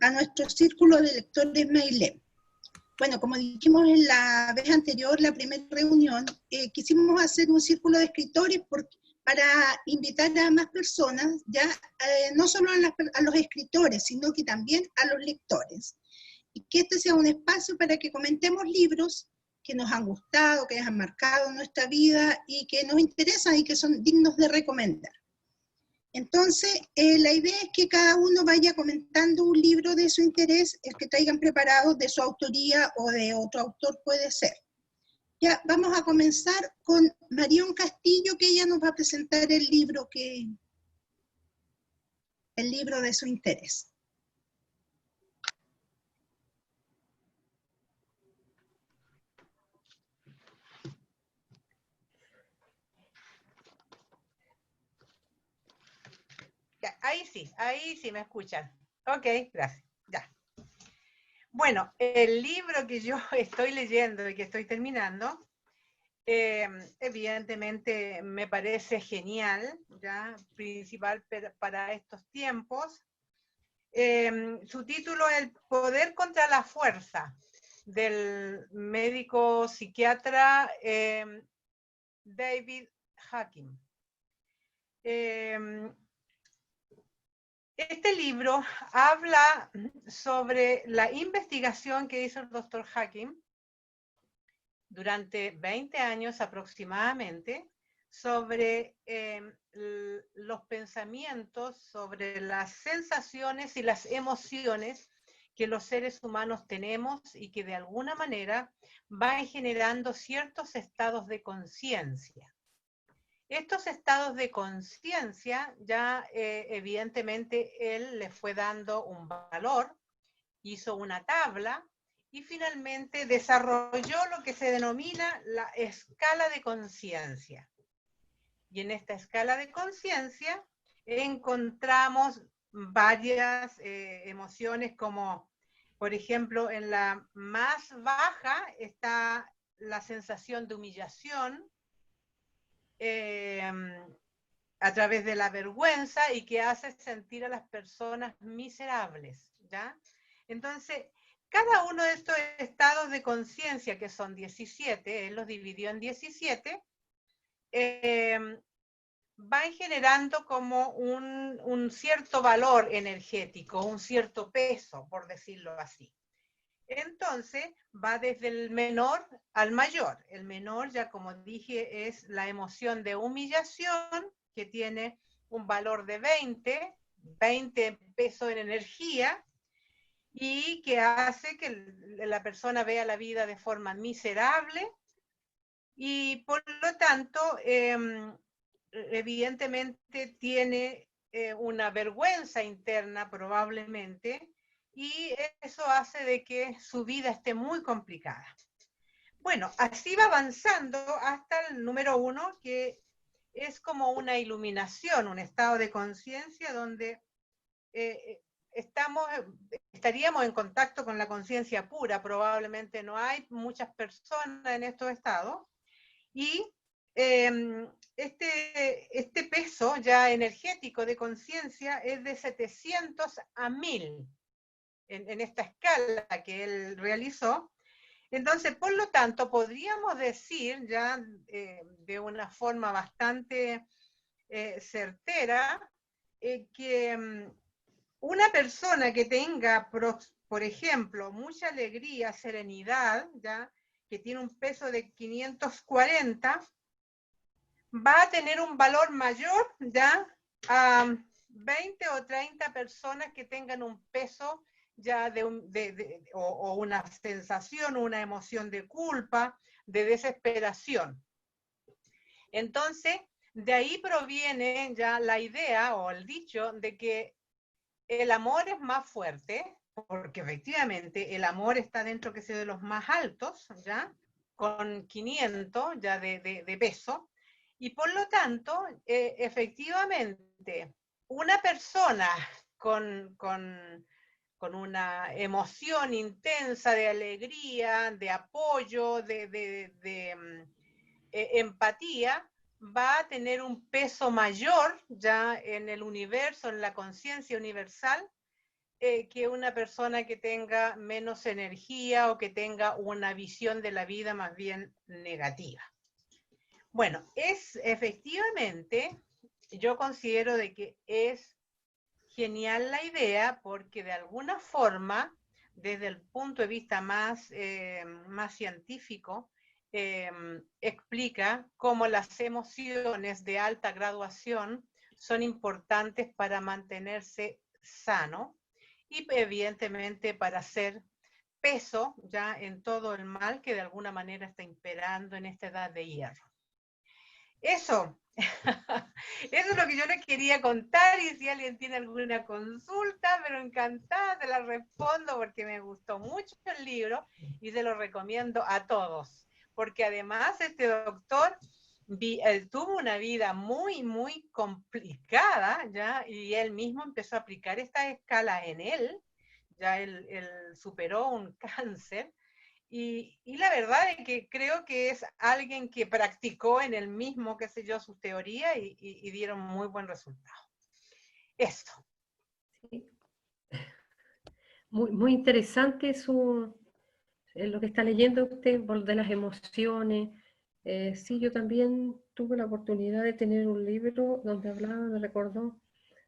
a nuestro círculo de lectores Mailem. Bueno, como dijimos en la vez anterior, la primera reunión, quisimos hacer un círculo de escritores para invitar a más personas, ya no solo a los escritores, sino que también a los lectores. Y que este sea un espacio para que comentemos libros que nos han gustado, que han marcado nuestra vida y que nos interesan y que son dignos de recomendar. Entonces, la idea es que cada uno vaya comentando un libro de su interés, el que traigan preparado, de su autoría o de otro autor puede ser. Ya, vamos a comenzar con Marión Castillo, que ella nos va a presentar el libro de su interés. Ya, ahí sí me escuchan. Ok, gracias. Ya. Bueno, el libro que yo estoy leyendo y que estoy terminando, evidentemente me parece genial, ya, principal para estos tiempos. Su título es El poder contra la fuerza, del médico psiquiatra David Hawkins. Este libro habla sobre la investigación que hizo el doctor Hawkins durante 20 años aproximadamente sobre los pensamientos, sobre las sensaciones y las emociones que los seres humanos tenemos y que de alguna manera van generando ciertos estados de conciencia. Estos estados de conciencia ya evidentemente él le fue dando un valor, hizo una tabla y finalmente desarrolló lo que se denomina la escala de conciencia. Y en esta escala de conciencia encontramos varias emociones como, por ejemplo, en la más baja está la sensación de humillación, a través de la vergüenza y que hace sentir a las personas miserables, ¿ya? Entonces, cada uno de estos estados de conciencia, que son 17, él los dividió en 17, van generando como un cierto valor energético, un cierto peso, por decirlo así. Entonces, va desde el menor al mayor. El menor, ya como dije, es la emoción de humillación, que tiene un valor de 20 pesos en energía, y que hace que la persona vea la vida de forma miserable, y por lo tanto, evidentemente tiene una vergüenza interna probablemente, y eso hace de que su vida esté muy complicada. Bueno, así va avanzando hasta el número 1, que es como una iluminación, un estado de conciencia donde estaríamos en contacto con la conciencia pura. Probablemente no hay muchas personas en estos estados, y este peso ya energético de conciencia es de 700 a 1000 en esta escala que él realizó. Entonces, por lo tanto, podríamos decir ya de una forma bastante certera que una persona que tenga, por ejemplo, mucha alegría, serenidad, ¿ya?, que tiene un peso de 540, va a tener un valor mayor, ¿ya?, a 20 o 30 personas que tengan un peso ya o una sensación, una emoción de culpa, de desesperación. Entonces, de ahí proviene ya la idea o el dicho de que el amor es más fuerte, porque efectivamente el amor está dentro, que sea, de los más altos, ¿ya?, con 500 ya de peso, y por lo tanto, efectivamente, una persona con una emoción intensa de alegría, de apoyo, de empatía, va a tener un peso mayor ya en el universo, en la conciencia universal, que una persona que tenga menos energía o que tenga una visión de la vida más bien negativa. Bueno, efectivamente, yo considero de que es genial la idea porque de alguna forma, desde el punto de vista más científico, explica cómo las emociones de alta graduación son importantes para mantenerse sano y evidentemente para hacer peso ya en todo el mal que de alguna manera está imperando en esta edad de hierro. Eso, eso es lo que yo les quería contar, y si alguien tiene alguna consulta, pero encantada te la respondo porque me gustó mucho el libro y se lo recomiendo a todos, porque además este doctor tuvo una vida muy, muy complicada, ¿ya? Y él mismo empezó a aplicar esta escala en él, ya él superó un cáncer. Y la verdad es que creo que es alguien que practicó en el mismo, qué sé yo, sus teorías y dieron muy buen resultado. Esto. Sí. Muy interesante lo que está leyendo usted de las emociones. Sí, yo también tuve la oportunidad de tener un libro donde hablaba, me recordó,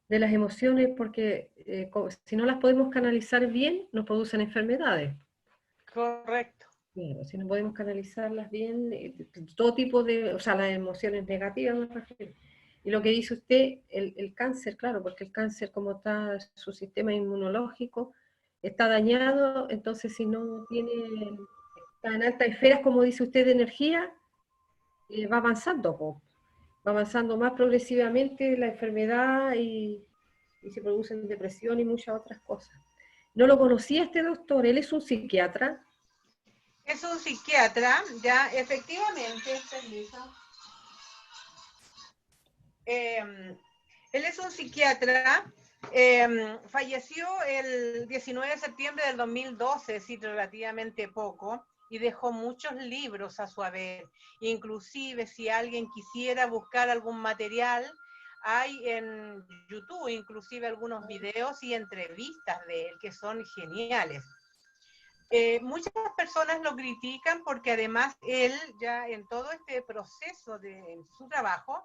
de las emociones, porque si no las podemos canalizar bien, nos producen enfermedades. Correcto. Claro, si no podemos canalizarlas bien, todo tipo de, o sea, las emociones negativas me refiero. Y lo que dice usted, el cáncer, claro, porque el cáncer, como está su sistema inmunológico, está dañado, entonces si no tiene, está en altas esferas, como dice usted, de energía, va avanzando, va avanzando más progresivamente la enfermedad y se producen depresión y muchas otras cosas. No lo conocía este doctor, él es un psiquiatra. Es un psiquiatra, ya, efectivamente, permiso. Él es un psiquiatra, falleció el 19 de septiembre del 2012, sí, relativamente poco, y dejó muchos libros a su haber. Inclusive, si alguien quisiera buscar algún material, hay en YouTube inclusive algunos videos y entrevistas de él que son geniales. Muchas personas lo critican porque además él ya en todo este proceso de su trabajo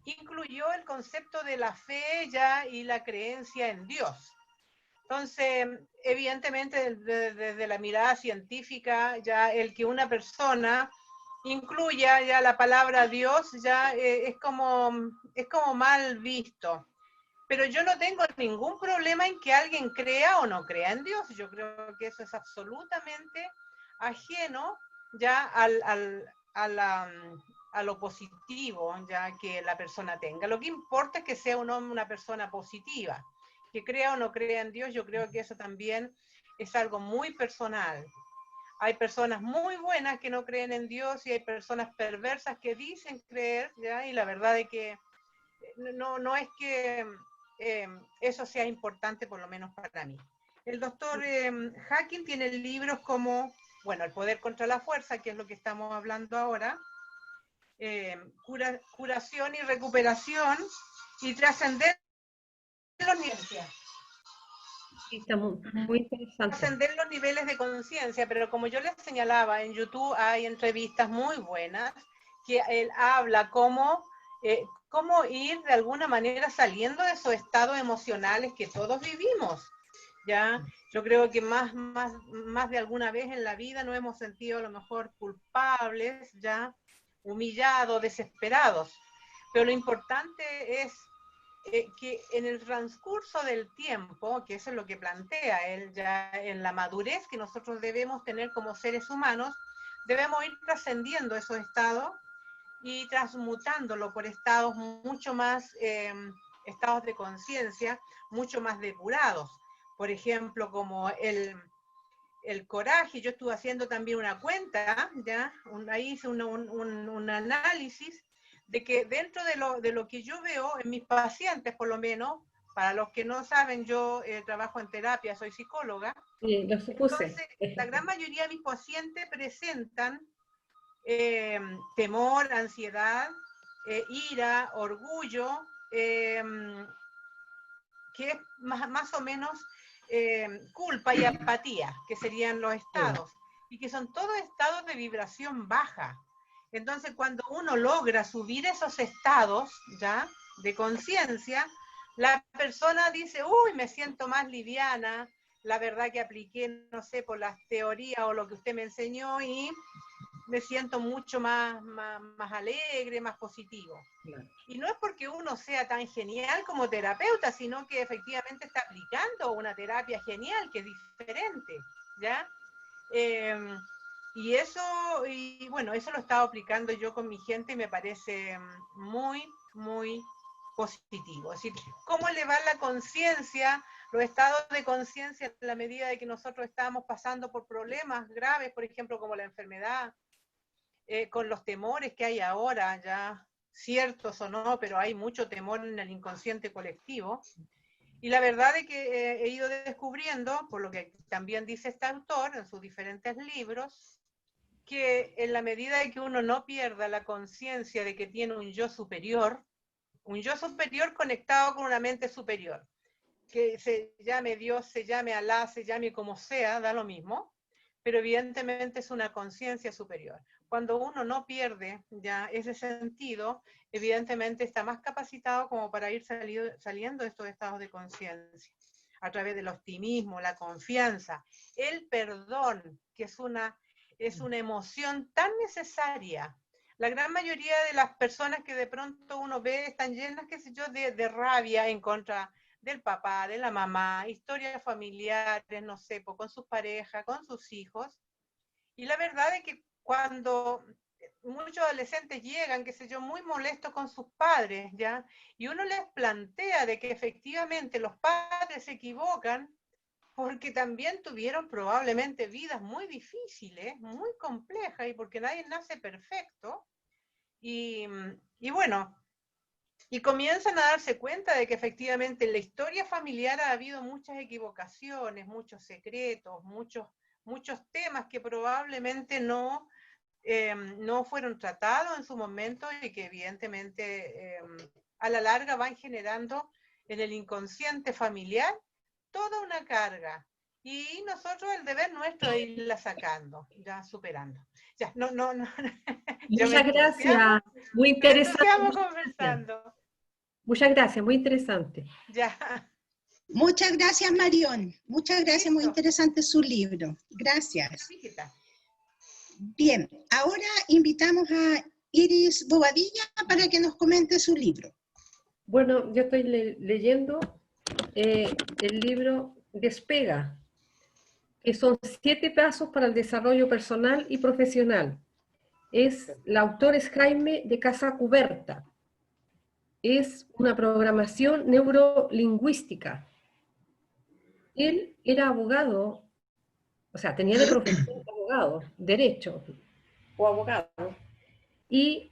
incluyó el concepto de la fe ya y la creencia en Dios. Entonces, evidentemente, desde la mirada científica, ya el que una persona incluya ya la palabra Dios ya es como mal visto. Pero yo no tengo ningún problema en que alguien crea o no crea en Dios. Yo creo que eso es absolutamente ajeno ya a lo positivo ya que la persona tenga. Lo que importa es que sea un hombre, una persona positiva. Que crea o no crea en Dios, yo creo que eso también es algo muy personal. Hay personas muy buenas que no creen en Dios y hay personas perversas que dicen creer, ¿ya? Y la verdad es que no es que eso sea importante, por lo menos para mí. El doctor Hawking tiene libros como, bueno, El poder contra la fuerza, que es lo que estamos hablando ahora, curación y recuperación, y trascender los niveles. Sí, está muy interesante. Trascender los niveles de conciencia, pero como yo les señalaba, en YouTube hay entrevistas muy buenas que él habla cómo ir de alguna manera saliendo de esos estados emocionales que todos vivimos. ¿Ya? Yo creo que más de alguna vez en la vida nos hemos sentido a lo mejor culpables, ya humillados, desesperados. Pero lo importante es que en el transcurso del tiempo, que eso es lo que plantea él ya en la madurez que nosotros debemos tener como seres humanos, debemos ir trascendiendo esos estados y transmutándolo por estados mucho más, estados de conciencia, mucho más depurados. Por ejemplo, como el coraje. Yo estuve haciendo también una cuenta, ¿ya? Ahí hice un análisis de que dentro de lo que yo veo en mis pacientes, por lo menos, para los que no saben, yo trabajo en terapia, soy psicóloga. Sí, lo supuse. Entonces, la gran mayoría de mis pacientes presentan temor, ansiedad, ira, orgullo, que es más o menos culpa y apatía, que serían los estados, y que son todos estados de vibración baja. Entonces, cuando uno logra subir esos estados, ¿ya?, de conciencia, la persona dice, uy, me siento más liviana, la verdad que apliqué, no sé, por las teorías o lo que usted me enseñó y me siento mucho más alegre, más positivo. Claro. Y no es porque uno sea tan genial como terapeuta, sino que efectivamente está aplicando una terapia genial, que es diferente, ¿ya? Y bueno, eso lo he estado aplicando yo con mi gente y me parece muy, muy positivo. Es decir, cómo elevar la conciencia, los estados de conciencia en la medida de que nosotros estamos pasando por problemas graves, por ejemplo, como la enfermedad, con los temores que hay ahora, ya ciertos o no, pero hay mucho temor en el inconsciente colectivo. Y la verdad es que he ido descubriendo, por lo que también dice este autor en sus diferentes libros, que en la medida de que uno no pierda la conciencia de que tiene un yo superior conectado con una mente superior, que se llame Dios, se llame Alá, se llame como sea, da lo mismo, pero evidentemente es una conciencia superior. Cuando uno no pierde ya ese sentido, evidentemente está más capacitado como para ir saliendo de estos estados de conciencia, a través del optimismo, la confianza, el perdón, que es una emoción tan necesaria. La gran mayoría de las personas que de pronto uno ve están llenas, qué sé yo, de rabia en contra del papá, de la mamá, historias familiares, no sé, con sus parejas, con sus hijos. Y la verdad es que cuando muchos adolescentes llegan, qué sé yo, muy molestos con sus padres, ¿ya? Y uno les plantea de que efectivamente los padres se equivocan porque también tuvieron probablemente vidas muy difíciles, muy complejas, y porque nadie nace perfecto. Y bueno, y comienzan a darse cuenta de que efectivamente en la historia familiar ha habido muchas equivocaciones, muchos secretos, muchos temas que probablemente no fueron tratados en su momento y que evidentemente a la larga van generando en el inconsciente familiar toda una carga. Y nosotros el deber nuestro es irla sacando, ya superando. Ya, no. Muchas gracias, muy interesante. Conversando. Muchas gracias, muy interesante. Ya. Muchas gracias, Marión. Muchas gracias, muy interesante su libro. Gracias. Bien, ahora invitamos a Iris Bobadilla para que nos comente su libro. Bueno, yo estoy leyendo el libro Despega, que son 7 pasos para el desarrollo personal y profesional. El autor es Jaime de Casacuberta. Es una programación neurolingüística. Él era abogado, o sea, tenía de profesión abogado, derecho o abogado, y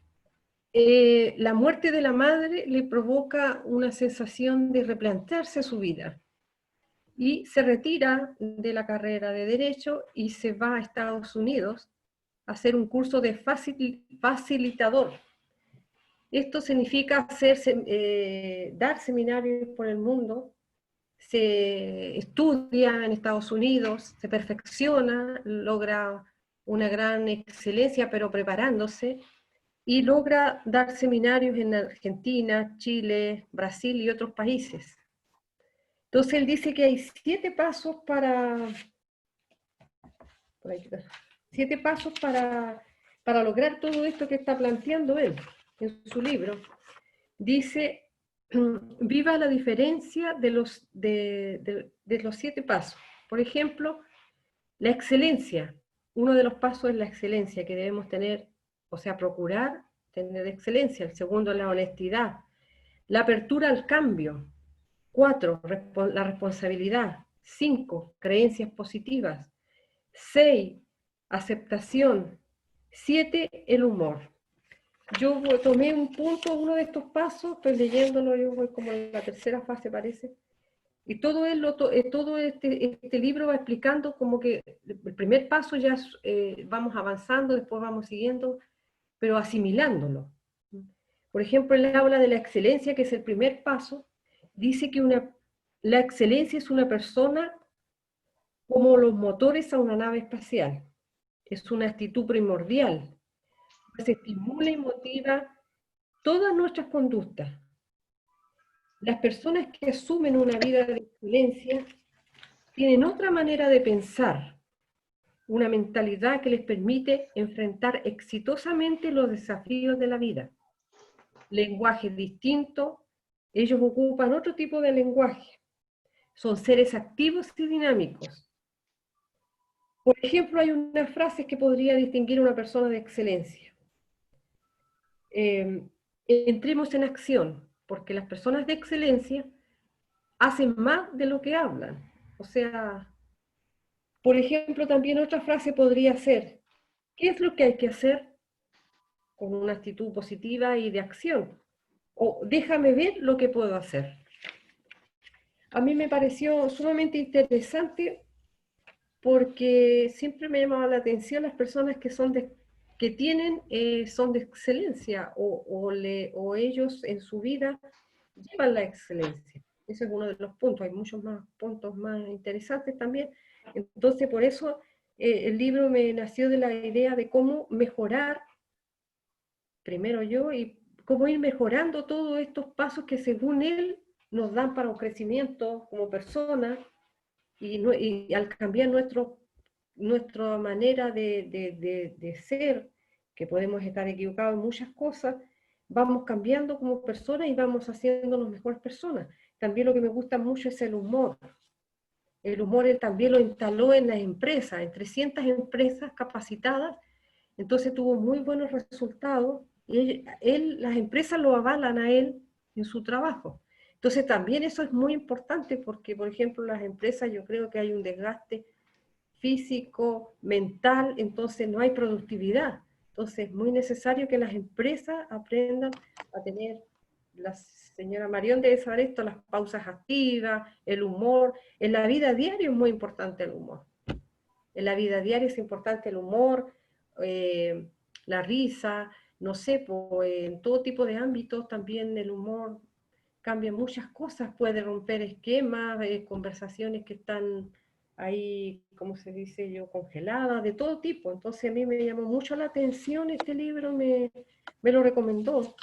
la muerte de la madre le provoca una sensación de replantearse su vida. Y se retira de la carrera de Derecho y se va a Estados Unidos a hacer un curso de facilitador. Esto significa dar seminarios por el mundo, se estudia en Estados Unidos, se perfecciona, logra una gran excelencia, pero preparándose, y logra dar seminarios en Argentina, Chile, Brasil y otros países. Entonces él dice que hay 7 pasos para lograr todo esto que está planteando él en su libro. Dice, viva la diferencia de los 7 pasos. Por ejemplo, la excelencia. Uno de los pasos es la excelencia que debemos tener, o sea, procurar tener excelencia. El segundo es la honestidad. La apertura al cambio. 4, la responsabilidad. 5, creencias positivas. 6, aceptación. 7, el humor. Yo tomé uno de estos pasos, pues leyéndolo, yo voy como en la tercera fase parece, y todo este libro va explicando como que el primer paso ya vamos avanzando, después vamos siguiendo, pero asimilándolo. Por ejemplo, él habla de la excelencia, que es el primer paso. Dice que la excelencia es una persona como los motores a una nave espacial. Es una actitud primordial, pues estimula y motiva todas nuestras conductas. Las personas que asumen una vida de excelencia tienen otra manera de pensar, una mentalidad que les permite enfrentar exitosamente los desafíos de la vida. Lenguaje distinto, ellos ocupan otro tipo de lenguaje. Son seres activos y dinámicos. Por ejemplo, hay una frase que podría distinguir a una persona de excelencia. Entremos en acción, porque las personas de excelencia hacen más de lo que hablan. O sea, por ejemplo, también otra frase podría ser, ¿qué es lo que hay que hacer? Con una actitud positiva y de acción. O déjame ver lo que puedo hacer. A mí me pareció sumamente interesante porque siempre me llamaba la atención las personas que son son de excelencia o ellos en su vida llevan la excelencia. Ese es uno de los puntos, hay muchos más puntos más interesantes también. Entonces, por eso el libro me nació de la idea de cómo mejorar, primero yo, y cómo ir mejorando todos estos pasos que según él nos dan para un crecimiento como personas y al cambiar nuestra manera de ser, que podemos estar equivocados en muchas cosas, vamos cambiando como personas y vamos haciéndonos mejores personas. También lo que me gusta mucho es el humor. El humor él también lo instaló en las empresas, en 300 empresas capacitadas, entonces tuvo muy buenos resultados y las empresas lo avalan a él en su trabajo. Entonces también eso es muy importante porque, por ejemplo, las empresas yo creo que hay un desgaste físico, mental, entonces no hay productividad. Entonces es muy necesario que las empresas aprendan a tener, la señora Marión debe saber esto, las pausas activas, el humor. En la vida diaria es muy importante el humor. En la vida diaria es importante el humor, la risa, no sé, en todo tipo de ámbitos también el humor cambia muchas cosas, puede romper esquemas, conversaciones que están ahí, ¿cómo se dice yo?, congeladas, de todo tipo. Entonces a mí me llamó mucho la atención este libro, me lo recomendó,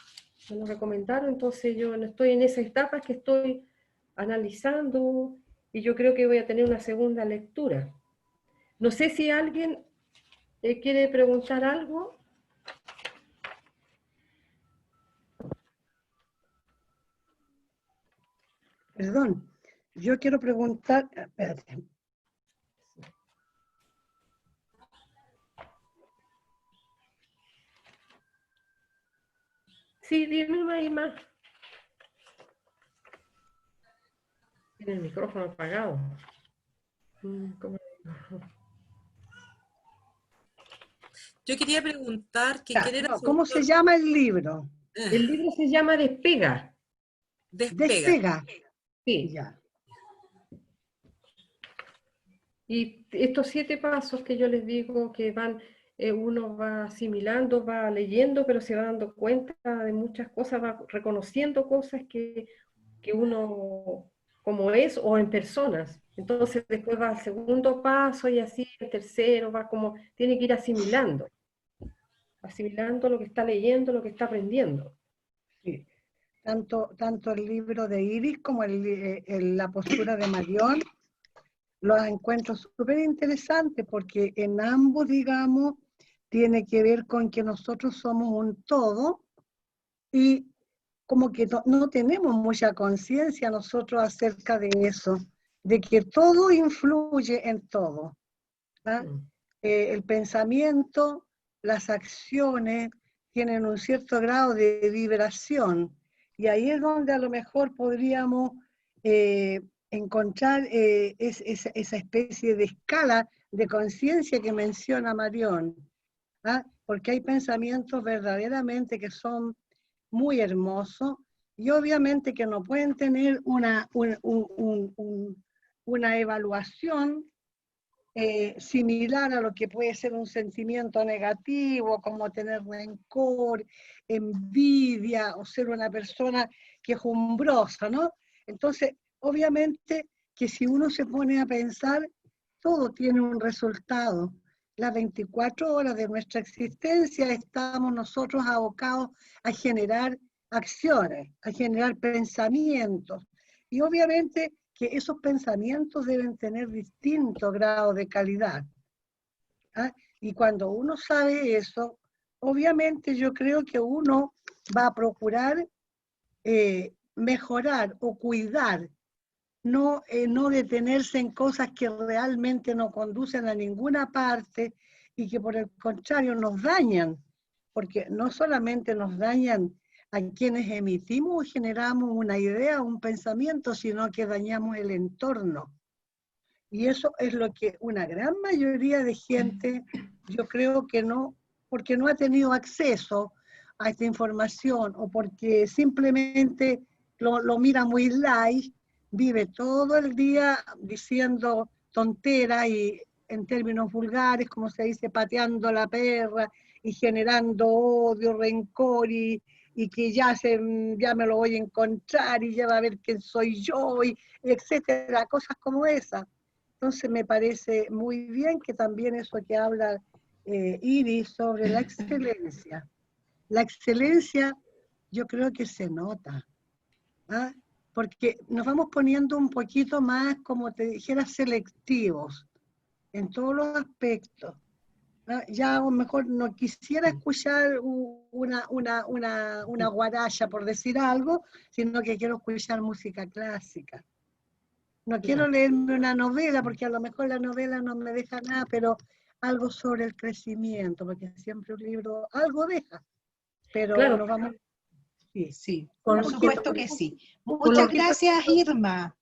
me lo recomendaron, entonces yo no estoy en esa etapa que estoy analizando y yo creo que voy a tener una segunda lectura. No sé si alguien quiere preguntar algo. Perdón, yo quiero preguntar, espérate. Sí, dime ahí más. Tiene el micrófono apagado. ¿Cómo? Yo quería preguntar que quién era No, su ¿cómo se autor. llama el libro? El libro se llama Despega. Despega. Despega. Sí. Ya. Y estos 7 pasos que yo les digo que van, uno va asimilando, va leyendo, pero se va dando cuenta de muchas cosas, va reconociendo cosas que uno como es o en personas. Entonces después va al segundo paso y así el tercero, va como, tiene que ir asimilando lo que está leyendo, lo que está aprendiendo. Sí. Tanto el libro de Iris como la postura de Marión los encuentro súper interesantes porque en ambos, digamos, tiene que ver con que nosotros somos un todo y como que no tenemos mucha conciencia nosotros acerca de eso, de que todo influye en todo. ¿Ah? El pensamiento, las acciones tienen un cierto grado de vibración y ahí es donde a lo mejor podríamos encontrar esa especie de escala de conciencia que menciona Marión, ¿ah? Porque hay pensamientos verdaderamente que son muy hermosos y obviamente que no pueden tener una evaluación similar a lo que puede ser un sentimiento negativo, como tener rencor, envidia o ser una persona quejumbrosa, ¿no? Entonces, obviamente que si uno se pone a pensar, todo tiene un resultado. Las 24 horas de nuestra existencia estamos nosotros abocados a generar acciones, a generar pensamientos. Y obviamente que esos pensamientos deben tener distintos grados de calidad. ¿Ah? Y cuando uno sabe eso, obviamente yo creo que uno va a procurar mejorar o cuidar, no detenerse en cosas que realmente no conducen a ninguna parte y que por el contrario nos dañan, porque no solamente nos dañan a quienes emitimos o generamos una idea, un pensamiento, sino que dañamos el entorno. Y eso es lo que una gran mayoría de gente, yo creo que no, porque no ha tenido acceso a esta información o porque simplemente lo mira muy light, vive todo el día diciendo tonteras y en términos vulgares, como se dice, pateando la perra y generando odio, rencor y que ya me lo voy a encontrar y ya va a ver quién soy yo, y etcétera, cosas como esas. Entonces me parece muy bien que también eso que habla Iris sobre la excelencia. La excelencia yo creo que se nota, ¿ah? Porque nos vamos poniendo un poquito más, como te dijera, selectivos en todos los aspectos. ¿Ah? Ya a lo mejor no quisiera escuchar una guaracha, por decir algo, sino que quiero escuchar música clásica. No quiero leerme una novela, porque a lo mejor la novela no me deja nada, pero algo sobre el crecimiento, porque siempre un libro algo deja. Pero Claro, nos vamos... Sí, Sí, con por lo supuesto que- que sí. con Muchas lo que- gracias, Irma.